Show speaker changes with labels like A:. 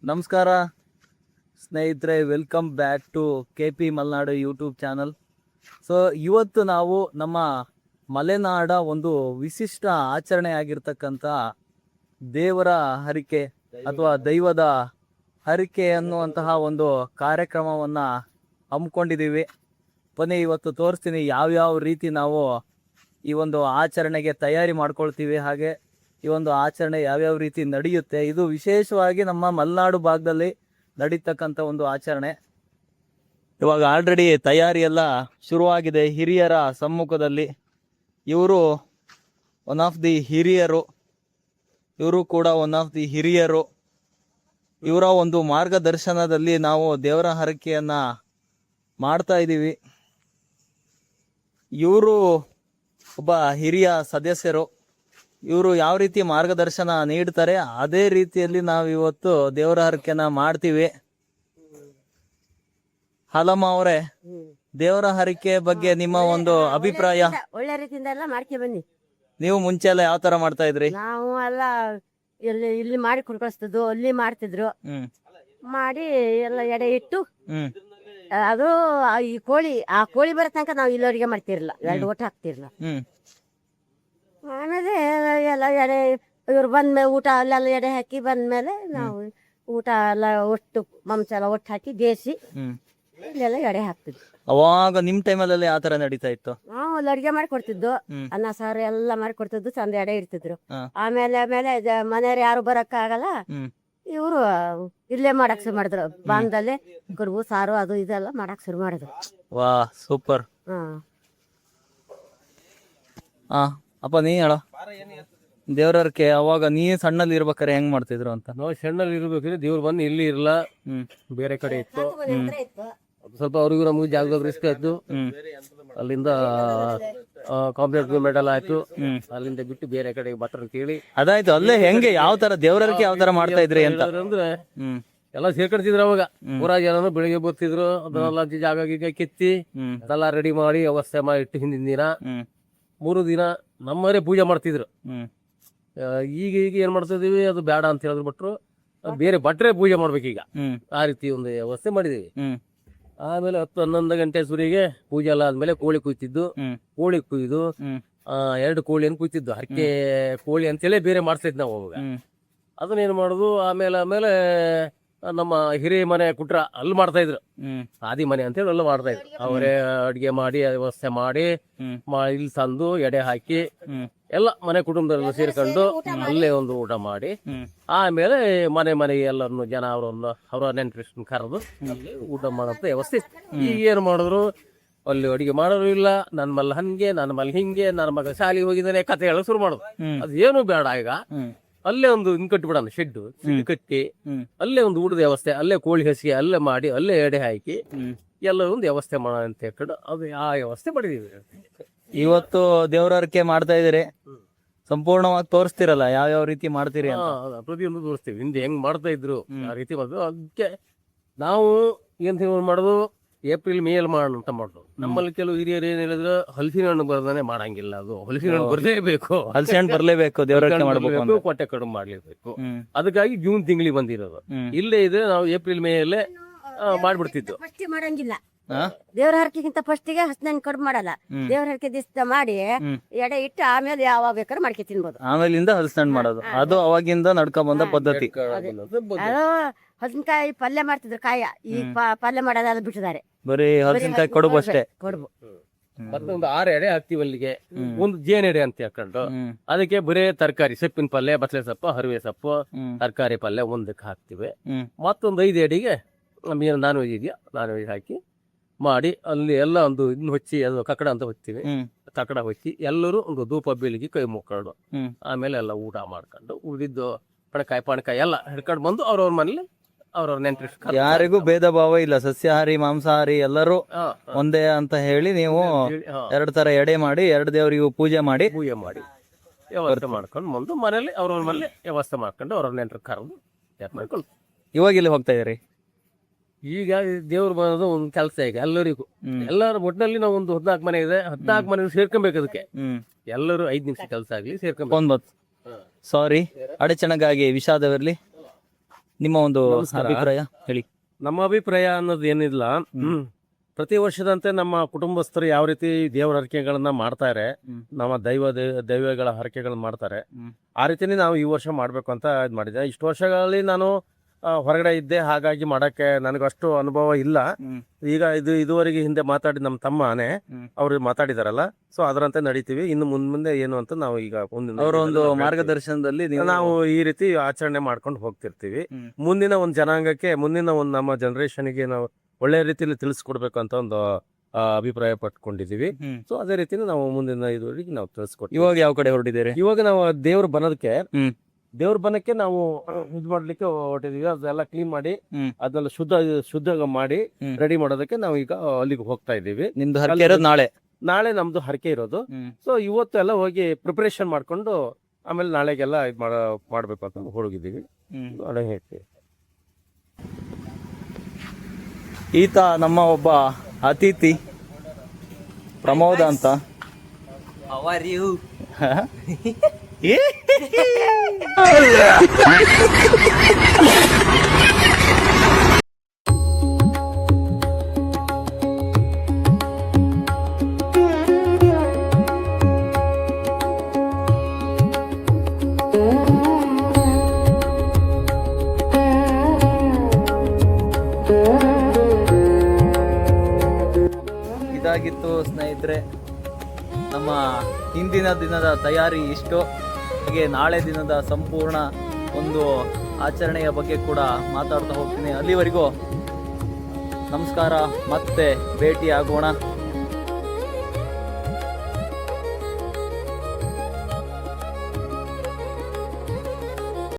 A: ನಮಸ್ಕಾರ ಸ್ನೇಹಿತರೆ, welcome back to KP Malenadu YouTube channel. So ಇವತ್ತು ನಾವು ನಮ್ಮ ಮಲೆನಾಡ ಒಂದು ವಿಶಿಷ್ಟ ಆಚರಣೆ ಆಗಿರ್ತಕ್ಕಂಥ ದೇವರ ಹರಿಕೆ ಅಥವಾ ದೈವದ ಹರಿಕೆ ಅನ್ನುವಂತಹ ಒಂದು ಕಾರ್ಯಕ್ರಮವನ್ನು ಹಮ್ಮಿಕೊಂಡಿದ್ದೀವಿ. ಬನ್ನಿ ಇವತ್ತು ತೋರಿಸ್ತೀನಿ ಯಾವ್ಯಾವ ರೀತಿ ನಾವು ಈ ಒಂದು ಆಚರಣೆಗೆ ತಯಾರಿ ಮಾಡ್ಕೊಳ್ತೀವಿ, ಹಾಗೆ ಈ ಒಂದು ಆಚರಣೆ ಯಾವ್ಯಾವ ರೀತಿ ನಡೆಯುತ್ತೆ. ಇದು ವಿಶೇಷವಾಗಿ ನಮ್ಮ ಮಲೆನಾಡು ಭಾಗದಲ್ಲಿ ನಡೀತಕ್ಕಂಥ ಒಂದು ಆಚರಣೆ. ಇವಾಗ ಆಲ್ರೆಡಿ ತಯಾರಿ ಎಲ್ಲ ಶುರುವಾಗಿದೆ ಹಿರಿಯರ ಸಮ್ಮುಖದಲ್ಲಿ. ಇವರು ಒನ್ ಆಫ್ ದಿ ಹಿರಿಯರು, ಇವರು ಕೂಡ ಒನ್ ಆಫ್ ದಿ ಹಿರಿಯರು. ಇವರ ಒಂದು ಮಾರ್ಗದರ್ಶನದಲ್ಲಿ ನಾವು ದೇವರ ಹರಕೆಯನ್ನು ಮಾಡ್ತಾ ಇದ್ದೀವಿ. ಇವರು ಒಬ್ಬ ಹಿರಿಯ ಸದಸ್ಯರು. ಇವರು ಯಾವ ರೀತಿ ಮಾರ್ಗದರ್ಶನ ನೀಡ್ತಾರೆ ಅದೇ ರೀತಿಯಲ್ಲಿ ನಾವು ಇವತ್ತು ದೇವರ ಹರಕೆನ ಮಾಡ್ತೀವಿ. ಹಲಮ್ಮ ಅವರೇ, ದೇವರ ಹರಕೆ ಬಗ್ಗೆ ನಿಮ್ಮ ಒಂದು ಅಭಿಪ್ರಾಯ?
B: ಒಳ್ಳೆ ರೀತಿಯಿಂದ ಎಲ್ಲ ಮಾಡ್ಕೆ ಬನ್ನಿ.
A: ನೀವು ಮುಂಚೆ ಎಲ್ಲ ಯಾವ ತರ ಮಾಡ್ತಾ ಇದ್ರಿ?
B: ನಾವು ಎಲ್ಲ ಇಲ್ಲಿ ಮಾಡಿ ಕಳಿಸ್ತಿದ್ವು, ಅಲ್ಲಿ ಮಾಡ್ತಿದ್ರು. ಮಾಡಿ ಎಲ್ಲ ಎಡೆ ಇಟ್ಟು ಅದು ಈ ಆ ಕೋಳಿ ಬರೋ ತನಕ ನಾವು ಇಲ್ಲವರಿಗೆ ಮಾಡ್ತಿರ್ಲಿಲ್ಲ, ಎರಡು ಒಟ್ಟು ಹಾಕ್ತಿರ್ಲಿಲ್ಲ. ಆಮೇಲೆ ಎಲ್ಲ ಎಡೆ ಇವ್ರು ಬಂದ್ಮೇಲೆ ಊಟ ಅಲ್ಲೆಲ್ಲ ಎಡೆ ಹಾಕಿ ಬಂದ್ಮೇಲೆ ನಾವು ಊಟ ಎಲ್ಲ ಒಟ್ಟು ಮಾಂಸ ಎಲ್ಲ ಒಟ್ಟು ಹಾಕಿ ಬೇಯಿಸಿ ಇಲ್ಲೆಲ್ಲ ಎಡೆ ಹಾಕ್ತಿದ್ವಿ.
A: ಅವಾಗ ನಿಮ್ ಟೈಮಲ್ಲಿ ಯಾವ ತರ ನಡೀತಾ ಇತ್ತು?
B: ನಾವು ಅಲ್ಲಿ ಅಡ್ಗೆ ಮಾಡಿ ಕೊಡ್ತಿದ್ದು, ಅನ್ನ ಸಾರು ಎಲ್ಲ ಮಾಡಿ ಕೊಡ್ತಿದ್ದು, ಚಂದ ಎಡೆ ಇಡ್ತಿದ್ರು. ಆಮೇಲೆ ಮನೆಯವ್ರು ಯಾರು ಬರಕ್ ಆಗಲ್ಲ, ಇವರು ಇಲ್ಲೇ ಮಾಡಕ್ ಶುರು ಮಾಡಿದ್ರು. ಬಾಂಧಲ್ಲಿ ಕಡುಬು ಸಾರು ಅದು ಇದೆಲ್ಲ ಮಾಡಕ್ ಶುರು ಮಾಡಿದ್ರು.
A: ವಾ ಸೂಪರ್. ಅಪ್ಪ ನೀ ಹೇಳ, ದೇವ್ರಕ್ಕೆ ಅವಾಗ ನೀ ಸಣ್ಣಲ್ಲಿ ಇರ್ಬೇಕಾರೆ ಹೆಂಗ್ ಮಾಡ್ತಿದ್ರು ಅಂತ?
C: ನಾವು ಸಣ್ಣಲ್ಲಿ ಇರ್ಬೇಕಿದ್ರೆ ದೇವ್ರು ಬಂದು ಇಲ್ಲಿ ಇರಲ್ಲ, ಬೇರೆ ಕಡೆ ಇತ್ತು. ಸ್ವಲ್ಪ ಅವ್ರಿಗೂ ನಮಗೂ ಜಾಗದಾಗ ರಿಸ್ಕ್ ಆಯ್ತು. ಅಲ್ಲಿಂದ ಕಾಂಪ್ಲೇಂಟ್ ಗೌರ್ಮೆಂಟ್ ಎಲ್ಲ ಆಯ್ತು. ಅಲ್ಲಿಂದ ಬಿಟ್ಟು ಬೇರೆ ಕಡೆ ಬಟ್ರ ಕೇಳಿ
A: ಅದಾಯ್ತು. ಅಲ್ಲೇ ಹೆಂಗೆ ಯಾವ ತರ ದೇವ್ರಕ್ಕೆ ಯಾವ ತರ ಮಾಡ್ತಾ ಇದ್ರಿ ಅಂತ
C: ಅಂದ್ರೆ ಎಲ್ಲ ಸೇರ್ಕೊಂತಿದ್ರು. ಅವಾಗ ಊರ ಜನನು ಬೆಳಿಗ್ಗೆ ಬರ್ತಿದ್ರು, ಅದನ್ನೆಲ್ಲ ಜಾಗ ಗೀಗ ಕಿತ್ತಿ ಅದೆಲ್ಲ ರೆಡಿ ಮಾಡಿ ವ್ಯವಸ್ಥೆ ಮಾಡಿ ಇಟ್ಟು ಹಿಂದಿನ ದಿನ 3 ದಿನ ನಮ್ಮವರೇ ಪೂಜೆ ಮಾಡ್ತಿದ್ರು. ಈಗ ಏನ್ ಮಾಡ್ತಾ ಇದೀವಿ, ಅದು ಬೇಡ ಅಂತ ಹೇಳಿದ್ರು ಭಟ್ರು, ಬೇರೆ ಭಟ್ರೆ ಪೂಜೆ ಮಾಡ್ಬೇಕೀಗ. ಆ ರೀತಿ ಒಂದು ವ್ಯವಸ್ಥೆ ಮಾಡಿದೀವಿ. ಆಮೇಲೆ 10-11 ಗಂಟೆ ಸುರಿಗೆ ಪೂಜೆ ಎಲ್ಲ ಆದ್ಮೇಲೆ ಕೋಳಿ ಕುಯ್ತಿದ್ದು. ಕೋಳಿ ಕುಯ್ದು 2 ಕೋಳಿಯನ್ನು ಕುಯ್ತಿದ್ದು. ಹರಕೆ ಕೋಳಿ ಅಂತೇಳಿ ಬೇರೆ ಮಾಡ್ತಿದ್ ನಾವು ಅವಾಗ. ಅದನ್ನೇನ್ ಮಾಡುದು, ಆಮೇಲೆ ನಮ್ಮ ಹಿರಿಯ ಮನೆ ಕುಟ್ರ ಅಲ್ಲಿ ಮಾಡ್ತಾ ಇದ್ರು, ಆದಿ ಮನೆ ಅಂತೇಳಿ ಎಲ್ಲ ಮಾಡ್ತಾ ಇದ್ರು. ಅವರೇ ಅಡ್ಗೆ ಮಾಡಿ ವ್ಯವಸ್ಥೆ ಮಾಡಿ ಇಲ್ಲಿ ತಂದು ಎಡೆ ಹಾಕಿ ಎಲ್ಲ ಮನೆ ಕುಟುಂಬದಲ್ಲ ಸೇರ್ಕೊಂಡು ಅಲ್ಲೇ ಒಂದು ಊಟ ಮಾಡಿ ಆಮೇಲೆ ಮನೆಗೆ ಎಲ್ಲರನ್ನು ಜನ ಅವರ ನೆಂಟರಿಷ್ಟನ್ನು ಕರೆದು ಊಟ ಮಾಡೋಂಥ ವ್ಯವಸ್ಥೆ. ಈಗ ಏನು ಮಾಡಿದ್ರು, ಅಲ್ಲಿ ಅಡಿಗೆ ಮಾಡೋರು ಇಲ್ಲ, ನನ್ನ ಮಲ್ಲ ಹಂಗೆ, ನನ್ನ ಮಲ್ಲ ಹಿಂಗೆ, ನನ್ನ ಮಗ ಶಾಲೆಗೆ ಹೋಗಿದ್ದಾನೆ ಕತೆ ಹೇಳಕ್ ಶುರು ಮಾಡೋದು. ಅದು ಏನು ಬೇಡ. ಈಗ ಅಲ್ಲೇ ಒಂದು ಕಟ್ಟಿಬಿಡೋಣ, ಶೆಡ್ ಕಟ್ಟಿ ಅಲ್ಲೇ ಒಂದು ಊಟದ ವ್ಯವಸ್ಥೆ, ಅಲ್ಲೇ ಕೋಳಿ ಹಸಿಗೆ ಅಲ್ಲೇ ಮಾಡಿ ಅಲ್ಲೇ ಎಡೆ ಹಾಕಿ ಎಲ್ಲರೂ ಒಂದು ವ್ಯವಸ್ಥೆ ಮಾಡೋಣ ಅಂತ ಹೇಳ್ಕೊಂಡು ಅದು ಆ ವ್ಯವಸ್ಥೆ ಮಾಡಿದೀವಿ.
A: ಇವತ್ತು ದೇವ್ರಕ್ಕೆ ಮಾಡ್ತಾ ಇದೀರಿ, ಸಂಪೂರ್ಣವಾಗಿ ತೋರಿಸ್ತಿರಲ್ಲ ಯಾವ್ಯಾವ ರೀತಿ ಮಾಡ್ತೀರಿ ಅಂತ?
C: ಪ್ರತಿಯೊಂದು ತೋರಿಸ್ತೀವಿ, ಹಿಂದೆ ಹೆಂಗ್ ಮಾಡ್ತಾ ಇದ್ರು ಆ ರೀತಿ ಮಾಡೋದು. ಅದಕ್ಕೆ ನಾವು ಏನ್ ಮಾಡೋದು, ಏಪ್ರಿಲ್ ಮೇ ಅಲ್ಲಿ ಮಾಡೋಣ ಅಂತ ಮಾಡೋದು. ನಮ್ಮಲ್ಲಿ ಕೆಲವು ಹಿರಿಯರು ಏನ್ ಹೇಳಿದ್ರು, ಹಲಸಿನ ಹಣ್ಣು ಬರ್ದಾನೆ ಮಾಡಂಗಿಲ್ಲ, ಅದು ಹಲಸಿನ ಹಣ್ಣು ಬರ್ಲೇಬೇಕು,
A: ಹಲಸಿನ ಹಣ್ಣು ಬರ್ಲೇಬೇಕು, ದೇವ್ರಕ್ಕೆ ಮಾಡಬೇಕು,
C: ಕೊಟ್ಟೆ ಕಡುಬು ಮಾಡ್ಲೇಬೇಕು. ಅದಕ್ಕಾಗಿ ಜೂನ್ ತಿಂಗಳಿಗೆ ಬಂದಿರೋದು. ಇಲ್ಲೇ ಇದೆ, ನಾವು ಏಪ್ರಿಲ್ ಮೇ ಅಲ್ಲೇ ಮಾಡ್ಬಿಡ್ತಿದ್ದು.
B: ಫಸ್ಟ್ ಮಾಡಂಗಿಲ್ಲ, ದೇವ್ರ ಹರಕೆಗಿಂತ ಫಸ್ಟಿಗೆ ಹಸನ ಕಡುಬು ಮಾಡಲ್ಲ. ದೇವ್ರ ಹರಕೆ ದಿವಸ ಮಾಡಿ ಎಡೆ ಇಟ್ಟು ಆಮೇಲೆ ಯಾವಾಗ ಬೇಕಾದ್ರೆ ಮಾಡ್ಕೆ ತಿನ್ಬೋದು.
A: ಆಮೇಲಿಂದ ಹಲಸಿನ ಹಣ್ಣು ಮಾಡೋದು, ಅದು ಅವಾಗಿಂದ ನಡ್ಕೊಂಡ್ ಬಂದ ಪದ್ಧತಿ.
B: ಅದು ಹಲಸಿನಕಾಯಿ ಪಲ್ಯ ಮಾಡ್ತಿದ್ರು, ಕಾಯ ಈಗ ಪಲ್ಯ ಮಾಡೋದೆಲ್ಲ ಬಿಟ್ಟಿದ್ದಾರೆ,
A: ಬರೀ ಹಲಸಿನಕಾಯಿ ಕಡುಬು ಅಷ್ಟೇ.
B: ಕಡುಬು
C: ಮತ್ತೊಂದು 6 ಎಡೆ ಹಾಕ್ತಿವಿ ಅಲ್ಲಿಗೆ, ಒಂದು ಜೇನ್ ಎಡೆ ಅಂತ ಹಾಕೊಂಡು ಅದಕ್ಕೆ ಬರೇ ತರಕಾರಿ, ಸೊಪ್ಪಿನ ಪಲ್ಯ, ಬಸಳೆ ಸೊಪ್ಪು, ಹರಿವೆ ಸೊಪ್ಪು, ತರಕಾರಿ ಪಲ್ಯ ಒಂದಕ್ಕೆ ಹಾಕ್ತಿವಿ. ಮತ್ತೊಂದು 5 ಎಡೆಗೆ ನಾನ್ ವೆಜ್ ಇದೆಯಾ, ನಾನ್ ವೆಜ್ ಹಾಕಿ ಮಾಡಿ ಅಲ್ಲಿ ಎಲ್ಲ ಒಂದು ಇದನ್ನ ಹೊಚ್ಚಿ, ಅದು ಕಕ್ಕಡ ಅಂತ ಹೊಚ್ತೀವಿ, ಕಕ್ಕಡ ಹೊಚ್ಚಿ ಎಲ್ಲರೂ ಒಂದು ಧೂಪ ಬೆಳಿಗ್ಗೆ ಕೈ ಮುಕ್ಕೊಂಡು ಆಮೇಲೆ ಎಲ್ಲ ಊಟ ಮಾಡ್ಕೊಂಡು ಉಳಿದಿದ್ದು ಪಣಕಾಯಿ ಎಲ್ಲ ಹಿಡ್ಕೊಂಡು ಬಂದು ಅವ್ರವ್ರ ಮನೇಲಿ ಅವ್ರವ್ರ ನೆಂಟರು, ಯಾರಿಗೂ
A: ಭೇದ ಭಾವ ಇಲ್ಲ, ಸಸ್ಯಾಹಾರಿ ಮಾಂಸಾಹಾರಿ ಎಲ್ಲರೂ ಒಂದೇ ಅಂತ ಹೇಳಿ ನೀವು 2 ತರ ಎಡೆ ಮಾಡಿ 2 ದೇವರಿಗೂ ಪೂಜೆ ಮಾಡಿ
C: ವ್ಯವಸ್ಥೆ ಮಾಡ್ಕೊಂಡು ಬಂದು ಮನೇಲಿ ಅವ್ರವ್ರ ಮನೇಲಿ ವ್ಯವಸ್ಥೆ ಮಾಡ್ಕೊಂಡು ಅವ್ರವ್ರ ನೆಂಟರು ಕರೆದು ಮಾಡ್ಕೊಂಡು
A: ಇವಾಗ ಇಲ್ಲಿ ಹೋಗ್ತಾ ಇದ್ರಿ?
C: ಈಗ ದೇವ್ರು ಬರೋದು ಒಂದು ಕೆಲಸ. ಈಗ ಎಲ್ಲರಿಗೂ ಎಲ್ಲರ ಒಟ್ಟಿನಲ್ಲಿ ನಾವು ಒಂದು 14 ಮನೆ ಇದೆ, 14 ಮನೆ ಸೇರ್ಕೊಬೇಕು. ಅದಕ್ಕೆ ಎಲ್ಲರೂ 5 ನಿಮಿಷ ಕೆಲಸ ಆಗ್ಲಿ ಸೇರ್ಕೊಬೇಕು.
A: ಸಾರಿ, ಅಡಚಣೆಗಾಗಿ ವಿಷಾದವಿರ್ಲಿ. ನಿಮ್ಮ ಒಂದು
C: ನಮಸ್ಕಾರ.
A: ಅಭಿಪ್ರಾಯ ಹೇಳಿ.
C: ನಮ್ಮ ಅಭಿಪ್ರಾಯ ಅನ್ನೋದು ಏನಿಲ್ಲ, ಪ್ರತಿ ವರ್ಷದಂತೆ ನಮ್ಮ ಕುಟುಂಬಸ್ಥರು ಯಾವ ರೀತಿ ದೇವರ ಹರಕೆಗಳನ್ನ ಮಾಡ್ತಾರೆ, ನಮ್ಮ ದೈವಗಳ ಹರಕೆಗಳನ್ನ ಮಾಡ್ತಾರೆ, ಆ ರೀತಿನೇ ನಾವು ಈ ವರ್ಷ ಮಾಡ್ಬೇಕು ಅಂತ ಇದು ಮಾಡಿದ್ದೆ. ಇಷ್ಟು ವರ್ಷಗಳಲ್ಲಿ ನಾನು ಹೊರಗಡೆ ಇದ್ದೆ, ಹಾಗಾಗಿ ಮಾಡಕ್ಕೆ ನನಗಷ್ಟು ಅನುಭವ ಇಲ್ಲ. ಈಗ ಇದುವರೆಗೆ ಹಿಂದೆ ಮಾತಾಡಿದ ನಮ್ಮ ತಮ್ಮನೇ ಅವ್ರು ಮಾತಾಡಿದಾರಲ್ಲ, ಸೊ ಅದರಂತೆ ನಡೀತೀವಿ. ಇನ್ನು ಮುಂದೆ ಏನು ಅಂತ ನಾವು ಈಗ
A: ಅವರ ಒಂದು ಮಾರ್ಗದರ್ಶನದಲ್ಲಿ
C: ನಾವು ಈ ರೀತಿ ಆಚರಣೆ ಮಾಡ್ಕೊಂಡು ಹೋಗ್ತಿರ್ತೀವಿ. ಮುಂದಿನ ಒಂದು ಜನಾಂಗಕ್ಕೆ, ಮುಂದಿನ ಒಂದು ನಮ್ಮ ಜನರೇಷನ್ಗೆ ನಾವು ಒಳ್ಳೆ ರೀತಿಯಲ್ಲಿ ತಿಳಿಸ್ಕೊಡ್ಬೇಕು ಅಂತ ಒಂದು ಅಭಿಪ್ರಾಯ ಪಟ್ಕೊಂಡಿದೀವಿ. ಸೊ ಅದೇ ರೀತಿನ ನಾವು ಮುಂದಿನ ಇದುವರೆಗೆ ನಾವು ತಿಳಿಸ್ಕೊಡ್ತೀವಿ.
A: ಇವಾಗ ಯಾವ ಕಡೆ ಹೊರಟಿದ್ದೀರಿ?
C: ಇವಾಗ ನಾವು ದೇವ್ರ ಬನಕ್ಕೆ ನಾವು ಇದು ಮಾಡ್ಲಿಕ್ಕೆ ಹೊರಟಿದೀವಿ. ಅದೆಲ್ಲ ಕ್ಲೀನ್ ಮಾಡಿ ಅದನ್ನೆಲ್ಲ ಶುದ್ಧ ಮಾಡಿ ರೆಡಿ ಮಾಡೋದಕ್ಕೆ ನಾವು ಈಗ ಅಲ್ಲಿಗೆ ಹೋಗ್ತಾ ಇದ್ದೀವಿ.
A: ನಿಮ್ದು ಹರಕೆ ಇರೋದು
C: ನಾಳೆ ನಮ್ದು ಹರಕೆ ಇರೋದು. ಸೊ ಇವತ್ತು ಎಲ್ಲ ಹೋಗಿ ಪ್ರಿಪರೇಷನ್ ಮಾಡ್ಕೊಂಡು ಆಮೇಲೆ ನಾಳೆಗೆಲ್ಲ ಇದು ಮಾಡ್ಬೇಕು ಅಂತ ಹೋಗಿದ್ದೀವಿ. ನಾಳೆ ಹೇಳ್ತೀವಿ.
A: ಈತ ನಮ್ಮ ಒಬ್ಬ ಅತಿಥಿ ಪ್ರಮೋದ ಅಂತ. ಇದಾಗಿತ್ತು ಸ್ನೇಹಿತರೆ ನಮ್ಮ ಹಿಂದಿನ ದಿನದ ತಯಾರಿ ಇಷ್ಟು. ಹಾಗೆ ನಾಳೆ ದಿನದ ಸಂಪೂರ್ಣ ಒಂದು ಆಚರಣೆಯ ಬಗ್ಗೆ ಕೂಡ ಮಾತಾಡ್ತಾ ಹೋಗ್ತೀನಿ. ಅಲ್ಲಿವರೆಗೂ ನಮಸ್ಕಾರ, ಮತ್ತೆ ಭೇಟಿ ಆಗೋಣ.